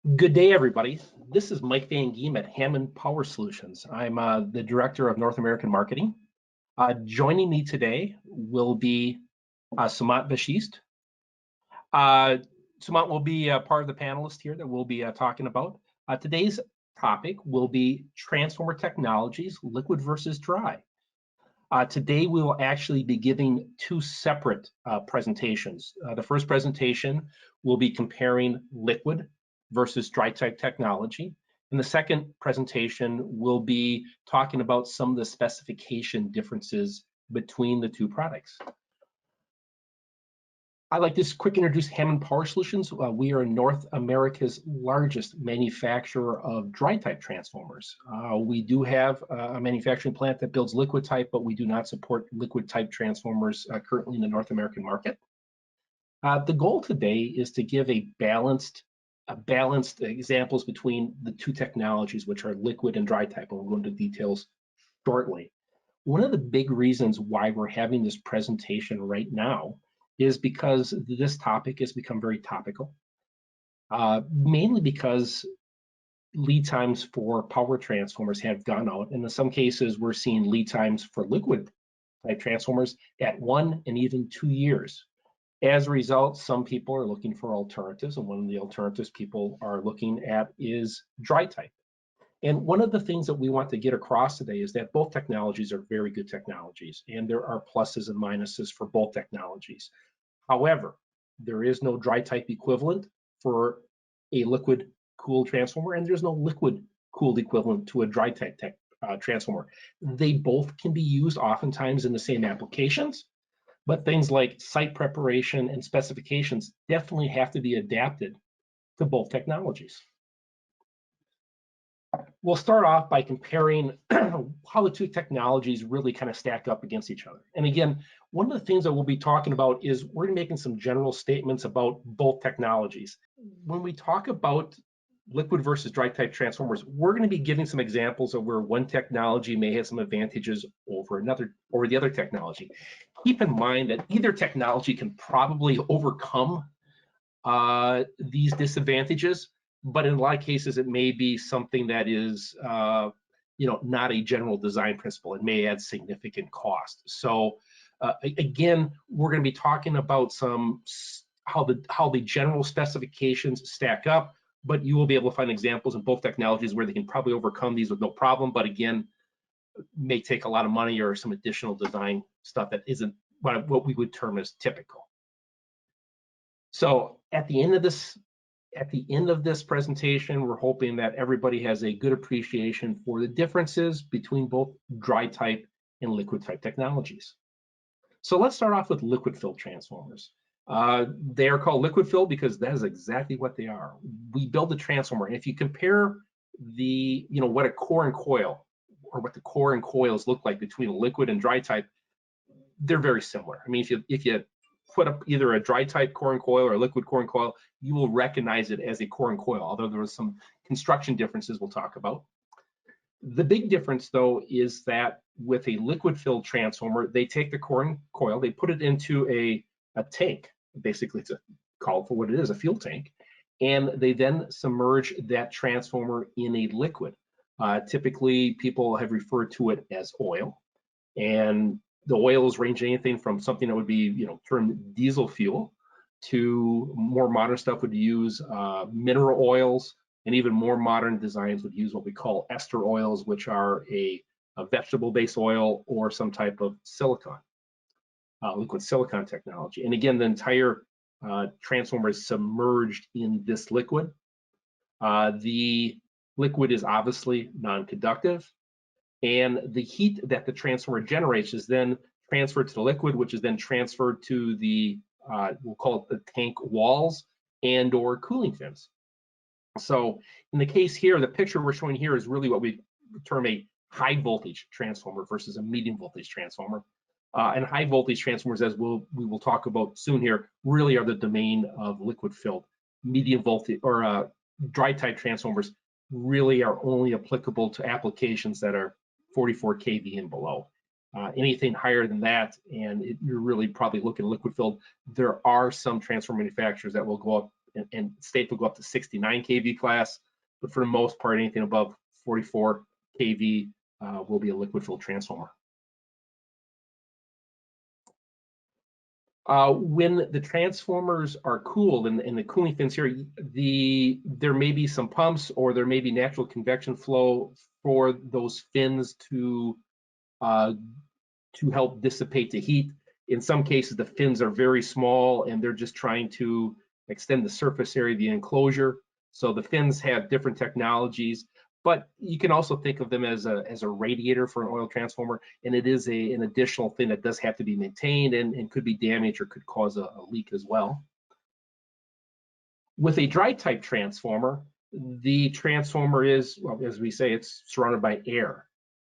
Good day, everybody. This is Mike Van Giem at Hammond Power Solutions. I'm the Director of North American Marketing. Joining me today will be Sumant Bashist. Sumant will be part of the panelists here that we'll be talking about. Today's topic will be transformer technologies, liquid versus dry. Today we will actually be giving two separate presentations. The first presentation will be comparing liquid versus dry type technology. And the second presentation will be talking about some of the specification differences between the two products. I'd like to just quick introduce Hammond Power Solutions. We are North America's largest manufacturer of dry type transformers. We do have a manufacturing plant that builds liquid type, but we do not support liquid type transformers currently in the North American market. The goal today is to give a balanced examples between the two technologies, which are liquid and dry type, and we'll go into details shortly. One of the big reasons why we're having this presentation right now is because this topic has become very topical, mainly because lead times for power transformers have gone out, and in some cases we're seeing lead times for liquid type transformers at 1 and even 2 years. As a result, some people are looking for alternatives, and one of the alternatives people are looking at is dry type. And one of the things that we want to get across today is that both technologies are very good technologies, and there are pluses and minuses for both technologies. However, there is no dry type equivalent for a liquid cooled transformer, and there's no liquid cooled equivalent to a dry type transformer. They both can be used oftentimes in the same applications, but things like site preparation and specifications definitely have to be adapted to both technologies. We'll start off by comparing how the two technologies really kind of stack up against each other. And again, one of the things that we'll be talking about is we're making some general statements about both technologies. When we talk about liquid versus dry type transformers, we're going to be giving some examples of where one technology may have some advantages over the other technology. Keep in mind that either technology can probably overcome these disadvantages, but in a lot of cases it may be something that is not a general design principle. It may add significant cost. So again, we're going to be talking about how the general specifications stack up, but you will be able to find examples in both technologies where they can probably overcome these with no problem, but again, may take a lot of money or some additional design stuff that isn't what we would term as typical. So at the end of this presentation, we're hoping that everybody has a good appreciation for the differences between both dry type and liquid type technologies. So let's start off with liquid filled transformers. They are called liquid filled because that is exactly what they are. We build a transformer, and if you compare what a core and coil, or what the core and coils look like between a liquid and dry type, they're very similar. I mean, if you put up either a dry type core and coil or a liquid core and coil, you will recognize it as a core and coil, although there are some construction differences we'll talk about. The big difference, though, is that with a liquid filled transformer, they take the core and coil, they put it into a tank. Basically, it's called for what it is, a fuel tank, and they then submerge that transformer in a liquid. Typically, people have referred to it as oil, and the oils range anything from something that would be, termed diesel fuel, to more modern stuff would use mineral oils, and even more modern designs would use what we call ester oils, which are a vegetable-based oil or some type of silicon, liquid silicon technology. And again, the entire transformer is submerged in this liquid. The liquid is obviously non-conductive, and the heat that the transformer generates is then transferred to the liquid, which is then transferred to the, we'll call it the tank walls and or cooling fins. So in the case here, the picture we're showing here is really what we term a high voltage transformer versus a medium voltage transformer. And high voltage transformers, as we will talk about soon here, really are the domain of liquid filled. Medium voltage or dry type transformers really are only applicable to applications that are 44 kV and below. Anything higher than that, and you're really probably looking at liquid filled. There are some transformer manufacturers that will go up and state will go up to 69 kV class, but for the most part, anything above 44 kV will be a liquid filled transformer. When the transformers are cooled, and the cooling fins here, there may be some pumps or there may be natural convection flow for those fins to help dissipate the heat. In some cases, the fins are very small and they're just trying to extend the surface area of the enclosure. So the fins have different technologies, but you can also think of them as a radiator for an oil transformer, and it is an additional thing that does have to be maintained and could be damaged or could cause a leak as well. With a dry type transformer, the transformer is, well, as we say, it's surrounded by air.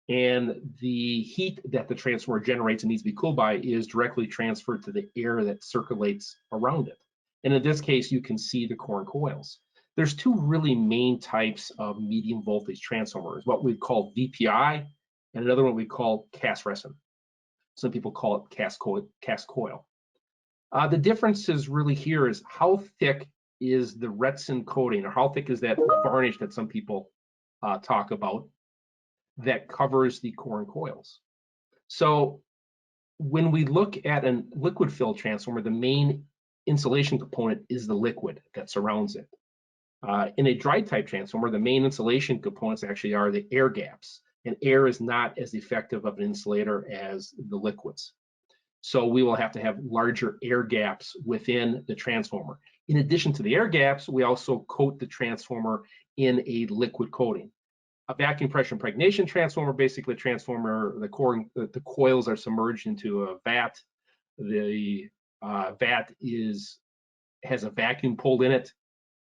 And the heat that the transformer generates and needs to be cooled by is directly transferred to the air that circulates around it. And in this case, you can see the core and coils. There's two really main types of medium voltage transformers, what we call VPI and another one we call cast resin. Some people call it cast coil. The difference is really here is how thick is the resin coating, or how thick is that varnish that some people talk about that covers the core and coils. So when we look at a liquid filled transformer, the main insulation component is the liquid that surrounds it. In a dry type transformer, the main insulation components actually are the air gaps, and air is not as effective of an insulator as the liquids. So we will have to have larger air gaps within the transformer. In addition to the air gaps, we also coat the transformer in a liquid coating. A vacuum pressure impregnation transformer, basically a transformer, the coils are submerged into a vat. The vat has a vacuum pulled in it,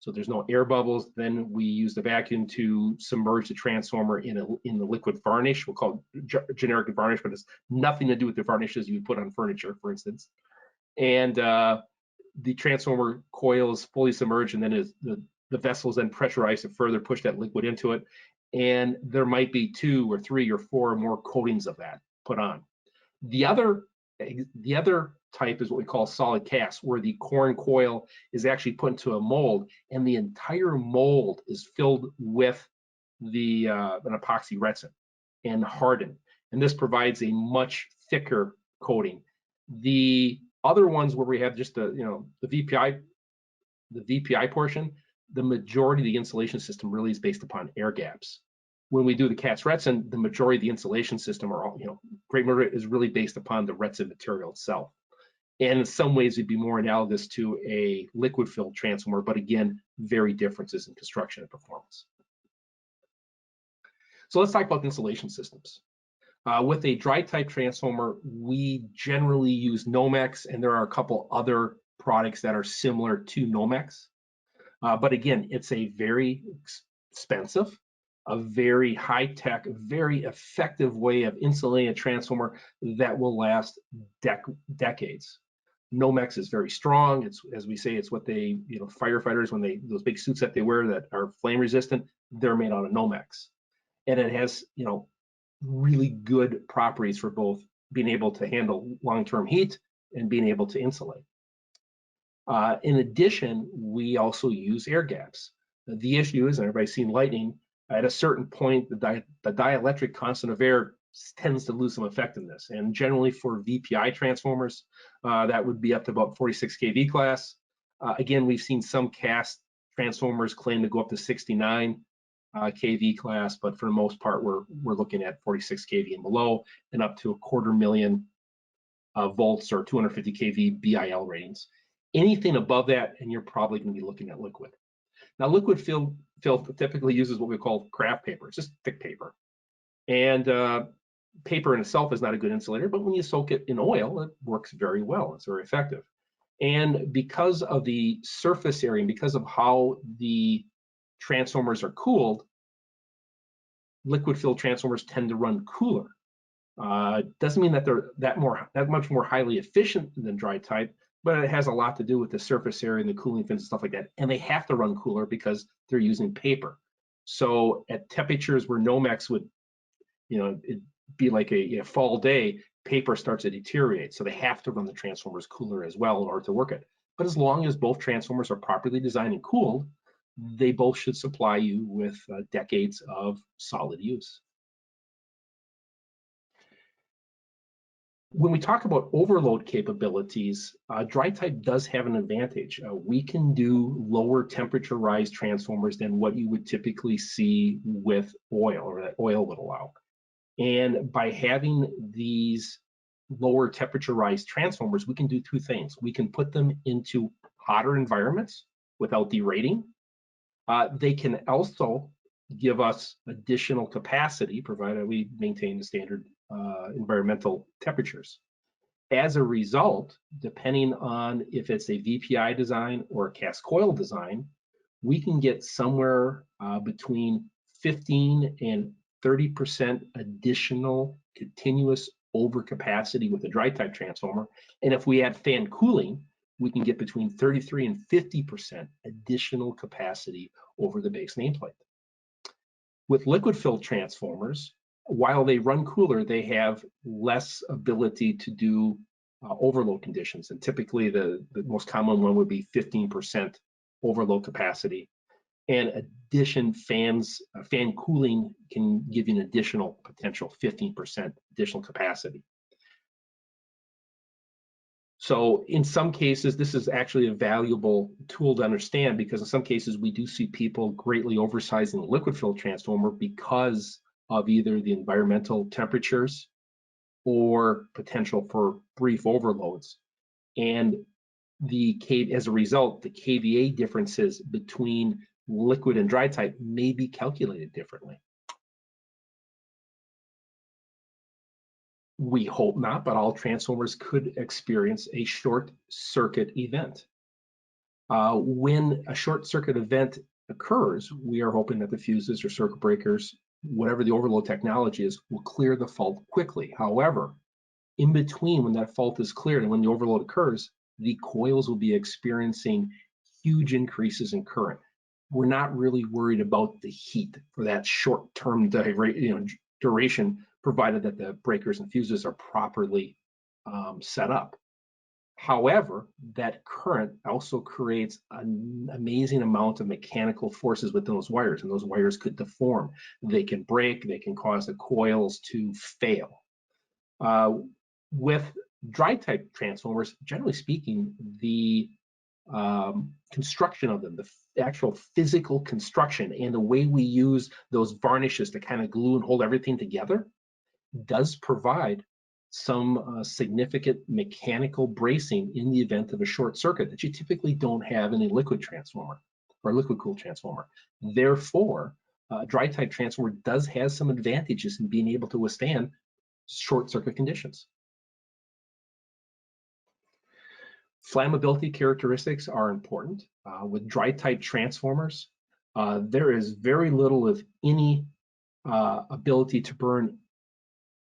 so there's no air bubbles. Then we use the vacuum to submerge the transformer in the liquid varnish. We'll call it generic varnish, but it's nothing to do with the varnishes you would put on furniture, for instance. And the transformer coil is fully submerged, and then the vessel is then pressurized to further push that liquid into it. And there might be 2 or 3 or 4 or more coatings of that put on. The other type is what we call solid cast, where the core and coil is actually put into a mold, and the entire mold is filled with an epoxy resin and hardened. And this provides a much thicker coating. The other ones where we have just the VPI portion, the majority of the insulation system really is based upon air gaps. When we do the cast resin, the majority of the insulation system, great majority, is really based upon the resin material itself. And in some ways, it'd be more analogous to a liquid filled transformer, but again, very differences in construction and performance. So let's talk about insulation systems. With a dry type transformer, we generally use Nomex, and there are a couple other products that are similar to Nomex. But again, it's a very expensive, a very high-tech, very effective way of insulating a transformer that will last decades. Nomex is very strong. It's, as we say, it's what they, firefighters, when those big suits that they wear that are flame resistant, they're made out of Nomex. And it has, really good properties for both being able to handle long-term heat and being able to insulate. In addition, we also use air gaps. The issue is, and everybody's seen lightning, at a certain point, the dielectric constant of air tends to lose some effectiveness. And generally for VPI transformers, that would be up to about 46 kV class. Again, we've seen some cast transformers claim to go up to 69 kV class, but for the most part, we're looking at 46 kV and below, and up to 250,000 volts or 250 kV BIL ratings. Anything above that, and you're probably going to be looking at liquid. Now, liquid fill typically uses what we call craft paper. It's just thick paper. And paper in itself is not a good insulator, but when you soak it in oil, it works very well. It's very effective. And because of the surface area and because of how the transformers are cooled, liquid filled transformers tend to run cooler. Doesn't mean that they're that much more highly efficient than dry type, but it has a lot to do with the surface area and the cooling fins and stuff like that. And they have to run cooler because they're using paper. So at temperatures where Nomex would, it'd be like a fall day, paper starts to deteriorate. So they have to run the transformers cooler as well in order to work it. But as long as both transformers are properly designed and cooled, they both should supply you with decades of solid use. When we talk about overload capabilities, dry type does have an advantage. We can do lower temperature rise transformers than what you would typically see with oil, or that oil would allow. And by having these lower temperature rise transformers, we can do two things. We can put them into hotter environments without derating. They can also give us additional capacity, provided we maintain the standard environmental temperatures. As a result, depending on if it's a VPI design or a cast coil design, we can get somewhere between 15 and 30% additional continuous overcapacity with a dry type transformer. And if we add fan cooling, we can get between 33 and 50% additional capacity over the base nameplate. With liquid filled transformers, while they run cooler, they have less ability to do overload conditions. And typically the most common one would be 15% overload capacity. And fan cooling can give you an additional potential 15% additional capacity. So in some cases, this is actually a valuable tool to understand, because in some cases we do see people greatly oversizing the liquid filled transformer because of either the environmental temperatures or potential for brief overloads. And as a result, the kVA differences between liquid and dry type may be calculated differently. We hope not, but all transformers could experience a short circuit event. When a short circuit event occurs, we are hoping that the fuses or circuit breakers, whatever the overload technology is, will clear the fault quickly. However, in between when that fault is cleared and when the overload occurs, the coils will be experiencing huge increases in current. We're not really worried about the heat for that short-term duration, provided that the breakers and fuses are properly set up. However, that current also creates an amazing amount of mechanical forces within those wires, and those wires could deform. They can break, they can cause the coils to fail. With dry type transformers, generally speaking, the construction of them, the actual physical construction and the way we use those varnishes to kind of glue and hold everything together does provide some significant mechanical bracing in the event of a short circuit that you typically don't have in a liquid transformer or liquid cooled transformer. Therefore, a dry type transformer does have some advantages in being able to withstand short circuit conditions. Flammability characteristics are important. With dry type transformers, there is very little, if any, ability to burn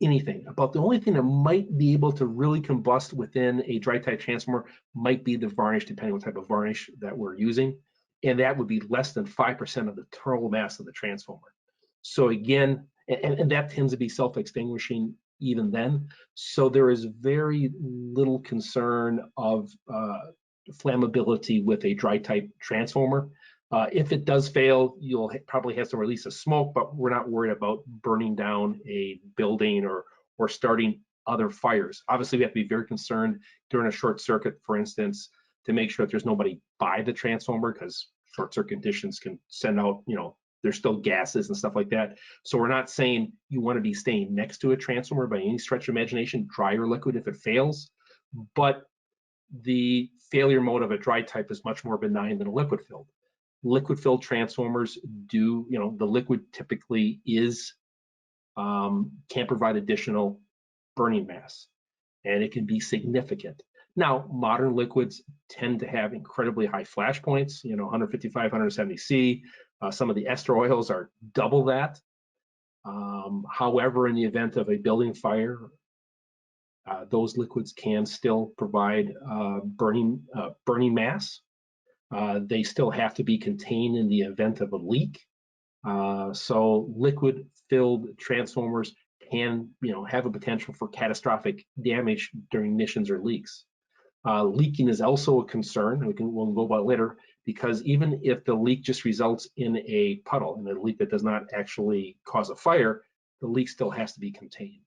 anything. About the only thing that might be able to really combust within a dry type transformer might be the varnish, depending on what type of varnish that we're using. And that would be less than 5% of the total mass of the transformer. So again, and that tends to be self-extinguishing even then. So there is very little concern of flammability with a dry type transformer. If it does fail, you'll probably have some release of smoke, but we're not worried about burning down a building or starting other fires. Obviously, we have to be very concerned during a short circuit, for instance, to make sure that there's nobody by the transformer, because short circuit conditions can send out, there's still gases and stuff like that. So we're not saying you want to be staying next to a transformer by any stretch of imagination, dry or liquid, if it fails. But the failure mode of a dry type is much more benign than a liquid filled. Liquid filled transformers do, the liquid typically can provide additional burning mass, and it can be significant. Now, modern liquids tend to have incredibly high flash points, 155, 170 C. Some of the ester oils are double that. However, in the event of a building fire, those liquids can still provide burning mass. They still have to be contained in the event of a leak. So liquid-filled transformers can, have a potential for catastrophic damage during ignitions or leaks. Leaking is also a concern. We'll go about it later, because even if the leak just results in a puddle and a leak that does not actually cause a fire, the leak still has to be contained.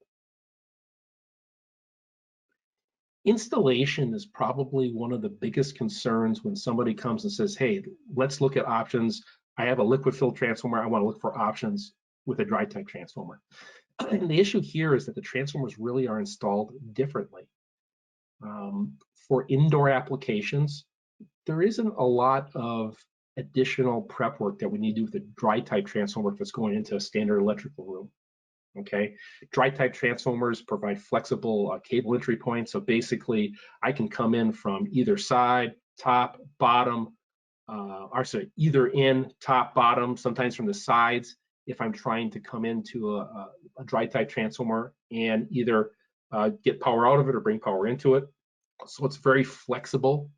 Installation is probably one of the biggest concerns when somebody comes and says, hey, let's look at options. I have a liquid filled transformer. I want to look for options with a dry type transformer. And the issue here is that the transformers really are installed differently. For indoor applications, there isn't a lot of additional prep work that we need to do with a dry type transformer if it's going into a standard electrical room. Okay, dry type transformers provide flexible cable entry points. So basically, I can come in from either side, top, bottom, or sorry, either in, top, bottom, sometimes from the sides, if I'm trying to come into a dry type transformer and either get power out of it or bring power into it. So it's very flexible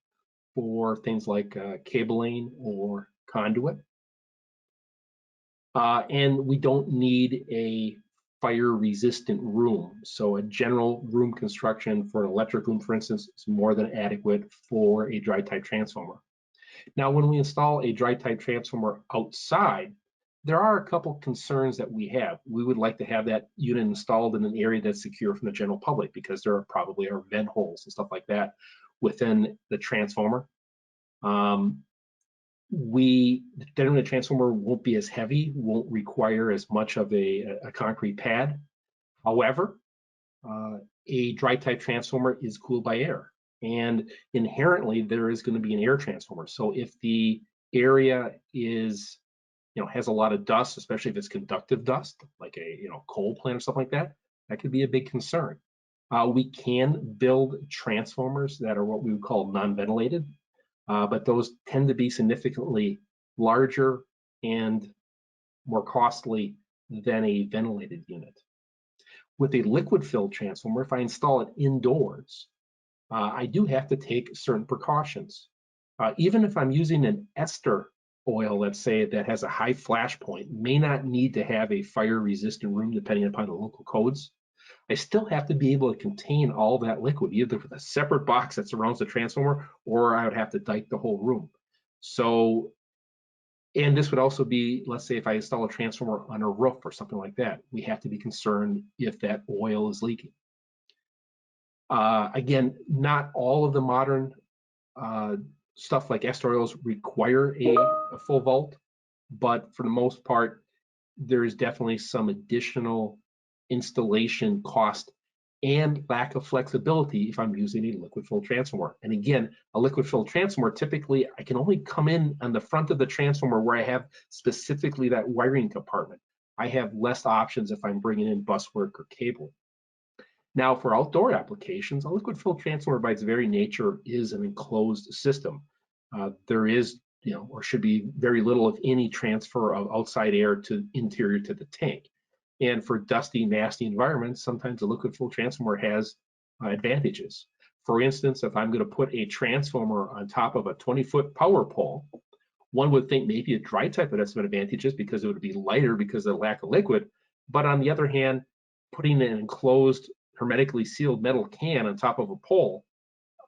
for things like cabling or conduit. And we don't need a fire resistant room. So a general room construction for an electric room, for instance, is more than adequate for a dry type transformer. Now, when we install a dry type transformer outside, there are a couple concerns that we have. We would like to have that unit installed in an area that's secure from the general public, because there are probably vent holes and stuff like that within the transformer. Generally, the transformer won't be as heavy, won't require as much of a concrete pad. However, a dry type transformer is cooled by air, and inherently there is going to be an air transformer. So if the area is, has a lot of dust, especially if it's conductive dust, like a coal plant or something like that, that could be a big concern. We can build transformers that are what we would call non-ventilated, but those tend to be significantly larger and more costly than a ventilated unit. With a liquid filled transformer, if I install it indoors, I do have to take certain precautions. Even if I'm using an ester oil, let's say, that has a high flash point, may not need to have a fire resistant room depending upon the local codes, I still have to be able to contain all that liquid, either with a separate box that surrounds the transformer, or I would have to dike the whole room. So, and this would also be, let's say if I install a transformer on a roof or something like that, we have to be concerned if that oil is leaking. Again, not all of the modern stuff like ester oils require a full vault, but for the most part, there is definitely some additional installation cost and lack of flexibility if I'm using a liquid filled transformer. And again, a liquid filled transformer, typically I can only come in on the front of the transformer where I have specifically that wiring compartment. I have less options if I'm bringing in buswork or cable. Now, for outdoor applications, a liquid filled transformer by its very nature is an enclosed system. There is, or should be very little of any transfer of outside air to interior to the tank. And for dusty, nasty environments, sometimes a liquid filled transformer has advantages. For instance, if I'm going to put a transformer on top of a 20-foot power pole, one would think maybe a dry type would have some advantages because it would be lighter because of the lack of liquid. But on the other hand, putting an enclosed, hermetically sealed metal can on top of a pole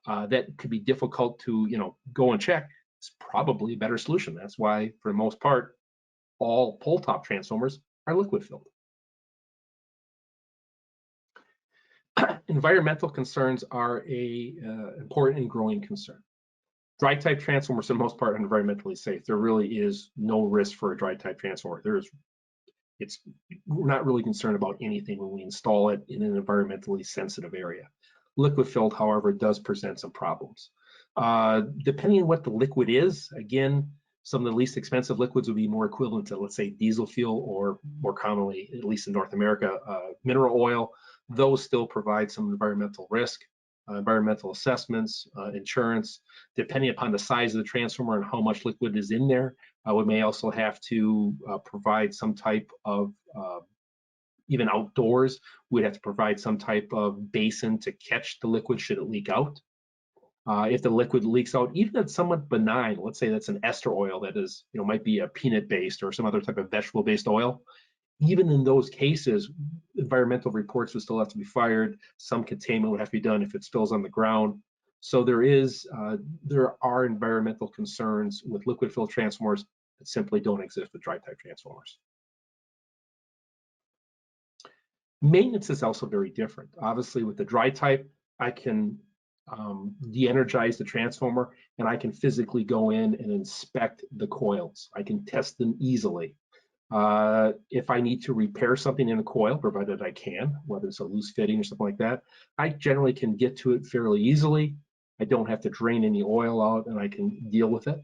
that could be difficult to go and check is probably a better solution. That's why, for the most part, all pole top transformers are liquid filled. Environmental concerns are an important and growing concern. Dry type transformers, for the most part, are environmentally safe. There really is no risk for a dry type transformer. We're not really concerned about anything when we install it in an environmentally sensitive area. Liquid filled, however, does present some problems. Depending on what the liquid is, again, some of the least expensive liquids would be more equivalent to, let's say, diesel fuel, or more commonly, at least in North America, mineral oil. Those still provide some environmental risk, environmental assessments, insurance. Depending upon the size of the transformer and how much liquid is in there, we may also have to provide some type of, even outdoors, we'd have to provide some type of basin to catch the liquid should it leak out. If the liquid leaks out, even if it's somewhat benign, let's say that's an ester oil that is, might be a peanut-based or some other type of vegetable-based oil, even in those cases, environmental reports would still have to be fired. Some containment would have to be done if it spills on the ground. So there are environmental concerns with liquid filled transformers that simply don't exist with dry type transformers. Maintenance is also very different. Obviously, with the dry type, I can de-energize the transformer, and I can physically go in and inspect the coils. I can test them easily. If I need to repair something in a coil, provided I can, whether it's a loose fitting or something like that, I generally can get to it fairly easily. I don't have to drain any oil out, and I can deal with it.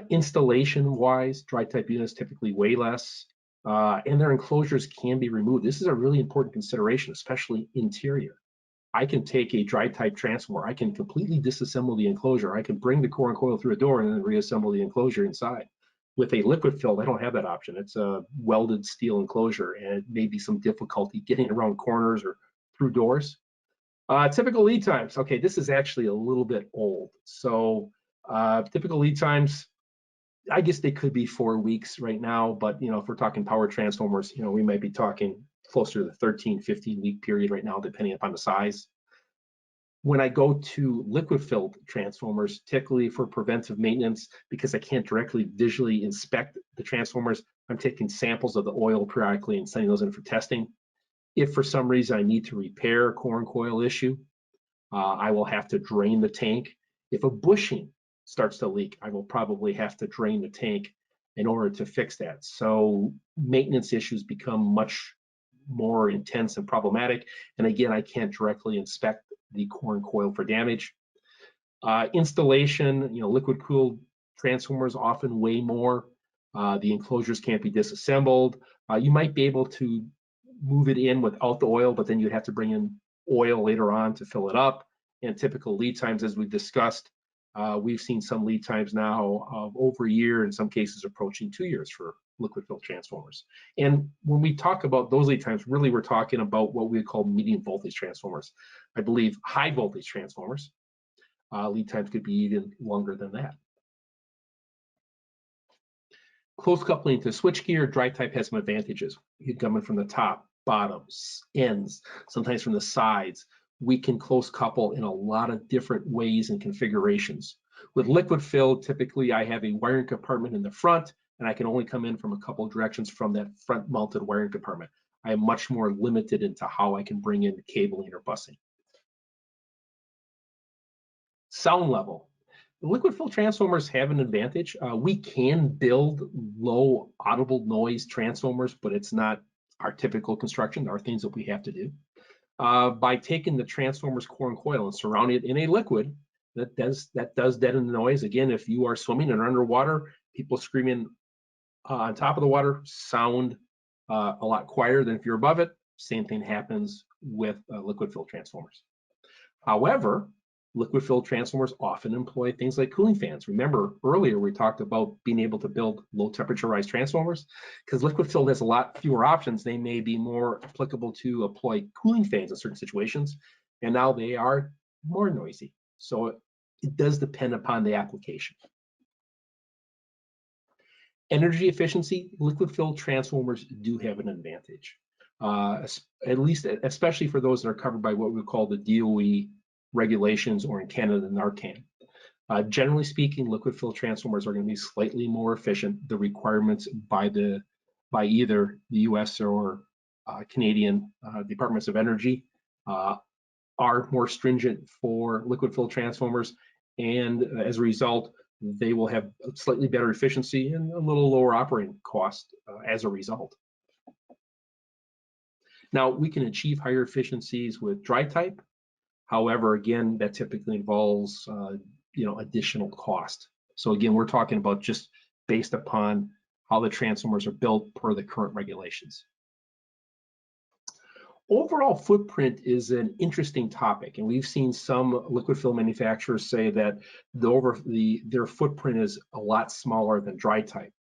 Installation-wise, dry type units typically weigh less, and their enclosures can be removed. This is a really important consideration, especially interior. I can take a dry type transformer, I can completely disassemble the enclosure, I can bring the core and coil through a door and then reassemble the enclosure inside. With a liquid filled, I don't have that option. It's a welded steel enclosure, and it may be some difficulty getting around corners or through doors. Typical lead times. Okay, this is actually a little bit old. So typical lead times, I guess they could be 4 weeks right now, but if we're talking power transformers, we might be talking closer to the 13, 15-week period right now, depending upon the size. When I go to liquid filled transformers, typically for preventive maintenance, because I can't directly visually inspect the transformers, I'm taking samples of the oil periodically and sending those in for testing. If for some reason I need to repair a core and coil issue, I will have to drain the tank. If a bushing starts to leak, I will probably have to drain the tank in order to fix that. So maintenance issues become much more intense and problematic. And again, I can't directly inspect the core and coil for damage. Installation, liquid cooled transformers often weigh more. The enclosures can't be disassembled. You might be able to move it in without the oil, but then you'd have to bring in oil later on to fill it up. And typical lead times, as we've discussed, we've seen some lead times now of over a year, in some cases approaching 2 years for liquid filled transformers. And when we talk about those lead times, really we're talking about what we call medium voltage transformers. I believe high voltage transformers, lead times could be even longer than that. Close coupling to switchgear, dry type has some advantages. You can come in from the top, bottoms, ends, sometimes from the sides. We can close couple in a lot of different ways and configurations. With liquid filled, typically I have a wiring compartment in the front, and I can only come in from a couple of directions from that front mounted wiring compartment. I am much more limited into how I can bring in cabling or busing. Sound level. Liquid filled transformers have an advantage. We can build low audible noise transformers, but it's not our typical construction. There are things that we have to do. By taking the transformer's core and coil and surrounding it in a liquid, that does deaden the noise. Again, if you are swimming and underwater, people screaming on top of the water sound a lot quieter than if you're above it. Same thing happens with liquid filled transformers. However, liquid filled transformers often employ things like cooling fans. Remember earlier we talked about being able to build low temperature rise transformers. Because liquid filled has a lot fewer options, they may be more applicable to employ cooling fans in certain situations, and now they are more noisy. So it does depend upon the application. Energy efficiency, liquid filled transformers do have an advantage, at least especially for those that are covered by what we call the DOE regulations, or in Canada, Narcan. Generally speaking, liquid filled transformers are going to be slightly more efficient. The requirements by either the US or Canadian Departments of Energy are more stringent for liquid filled transformers, and as a result, they will have slightly better efficiency and a little lower operating cost as a result. Now, we can achieve higher efficiencies with dry type. However, again, that typically involves additional cost. So again, we're talking about just based upon how the transformers are built per the current regulations. Overall footprint is an interesting topic, and we've seen some liquid fill manufacturers say that their footprint is a lot smaller than dry type.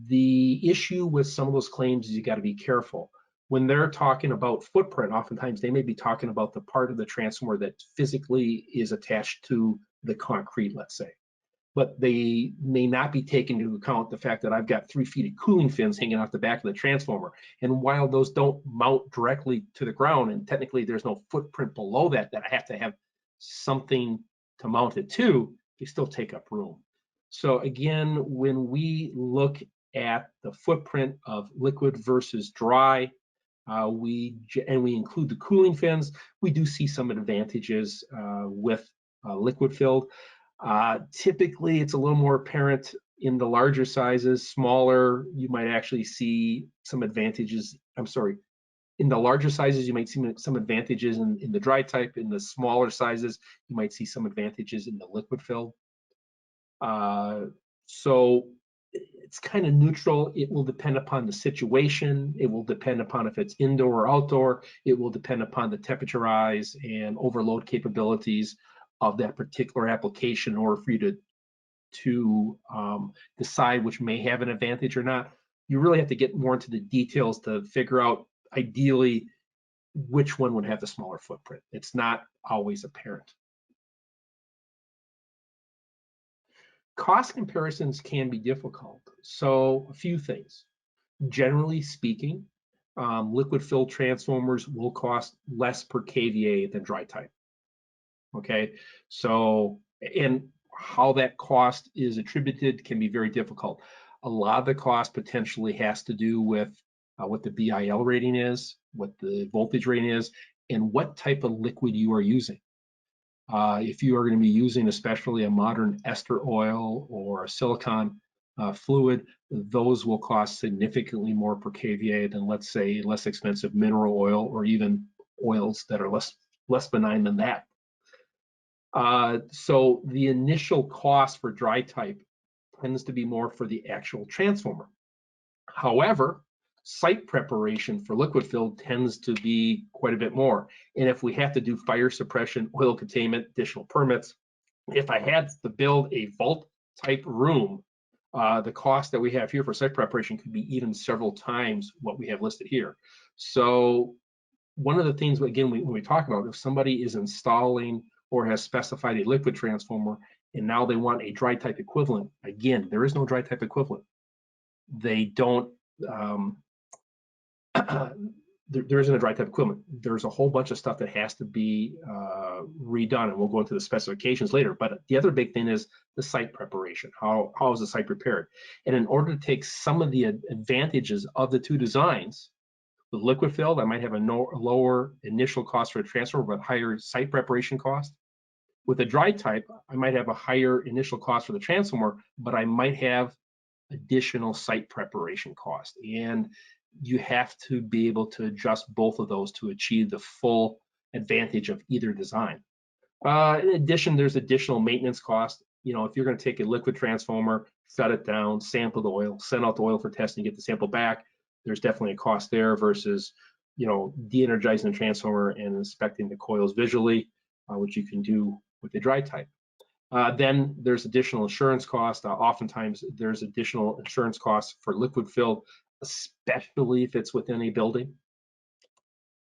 The issue with some of those claims is you got to be careful. When they're talking about footprint, oftentimes they may be talking about the part of the transformer that physically is attached to the concrete, let's say. But they may not be taking into account the fact that I've got 3 feet of cooling fins hanging off the back of the transformer. And while those don't mount directly to the ground, and technically there's no footprint below that I have to have something to mount it to, they still take up room. So again, when we look at the footprint of liquid versus dry, we include the cooling fins, we do see some advantages with liquid filled. Typically, it's a little more apparent in the larger sizes. Smaller, you might actually see some advantages. I'm sorry, in the larger sizes, you might see some advantages in the dry type. In the smaller sizes, you might see some advantages in the liquid filled. So it's kind of neutral. It will depend upon the situation. It will depend upon if it's indoor or outdoor. It will depend upon the temperature rise and overload capabilities of that particular application in order for you to decide which may have an advantage or not. You really have to get more into the details to figure out ideally which one would have the smaller footprint. It's not always apparent. Cost comparisons can be difficult. So a few things. Generally speaking, liquid filled transformers will cost less per kVA than dry type. Okay, so, and how that cost is attributed can be very difficult. A lot of the cost potentially has to do with what the BIL rating is, what the voltage rating is, and what type of liquid you are using. If you are going to be using especially a modern ester oil or a silicon fluid, those will cost significantly more per kVA than, let's say, less expensive mineral oil or even oils that are less benign than that. So the initial cost for dry type tends to be more for the actual transformer. However, site preparation for liquid filled tends to be quite a bit more. And if we have to do fire suppression, oil containment, additional permits, if I had to build a vault type room, the cost that we have here for site preparation could be even several times what we have listed here. So one of the things, again, when we talk about, if somebody is installing or has specified a liquid transformer and now they want a dry type equivalent, again, there is no dry type equivalent. They don't, there isn't a dry type equivalent. There's a whole bunch of stuff that has to be redone, and we'll go into the specifications later. But the other big thing is the site preparation. How is the site prepared? And in order to take some of the advantages of the two designs, with liquid filled, I might have a lower initial cost for a transformer, but higher site preparation cost. With a dry type, I might have a higher initial cost for the transformer, but I might have additional site preparation cost. And you have to be able to adjust both of those to achieve the full advantage of either design. In addition, there's additional maintenance cost. You know, if you're going to take a liquid transformer, shut it down, sample the oil, send out the oil for testing, get the sample back, there's definitely a cost there versus, you know, de-energizing the transformer and inspecting the coils visually, which you can do with the dry type. Then there's additional insurance costs. Oftentimes there's additional insurance costs for liquid filled, especially if it's within a building.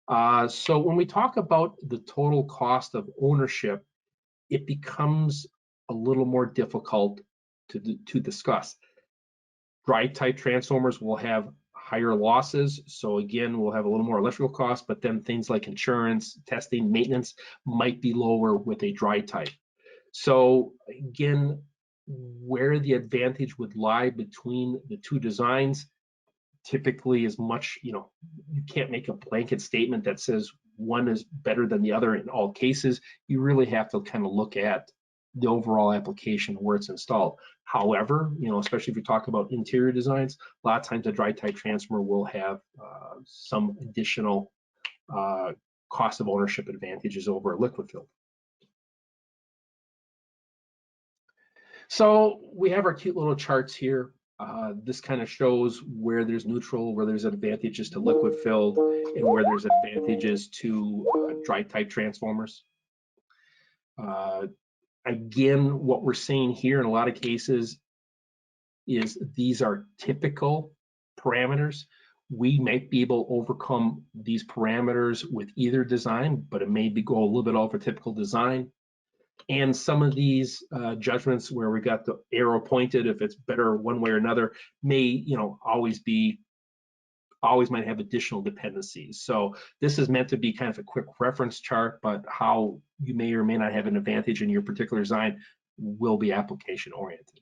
So when we talk about the total cost of ownership, it becomes a little more difficult to discuss. Dry type transformers will have higher losses. So again, we'll have a little more electrical costs, but then things like insurance, testing, maintenance might be lower with a dry type. So again, where the advantage would lie between the two designs typically is much, you know, you can't make a blanket statement that says one is better than the other in all cases. You really have to kind of look at the overall application where it's installed. However, you know, especially if you talk about interior designs, a lot of times a dry type transformer will have some additional cost of ownership advantages over a liquid filled. So we have our cute little charts here. This kind of shows where there's neutral, where there's advantages to liquid filled, and where there's advantages to dry type transformers. Again, what we're seeing here in a lot of cases is these are typical parameters. We might be able to overcome these parameters with either design, but it may go a little bit over typical design. And some of these judgments where we got the arrow pointed, if it's better one way or another, may, you know, always be always might have additional dependencies. So this is meant to be kind of a quick reference chart, but how you may or may not have an advantage in your particular design will be application oriented.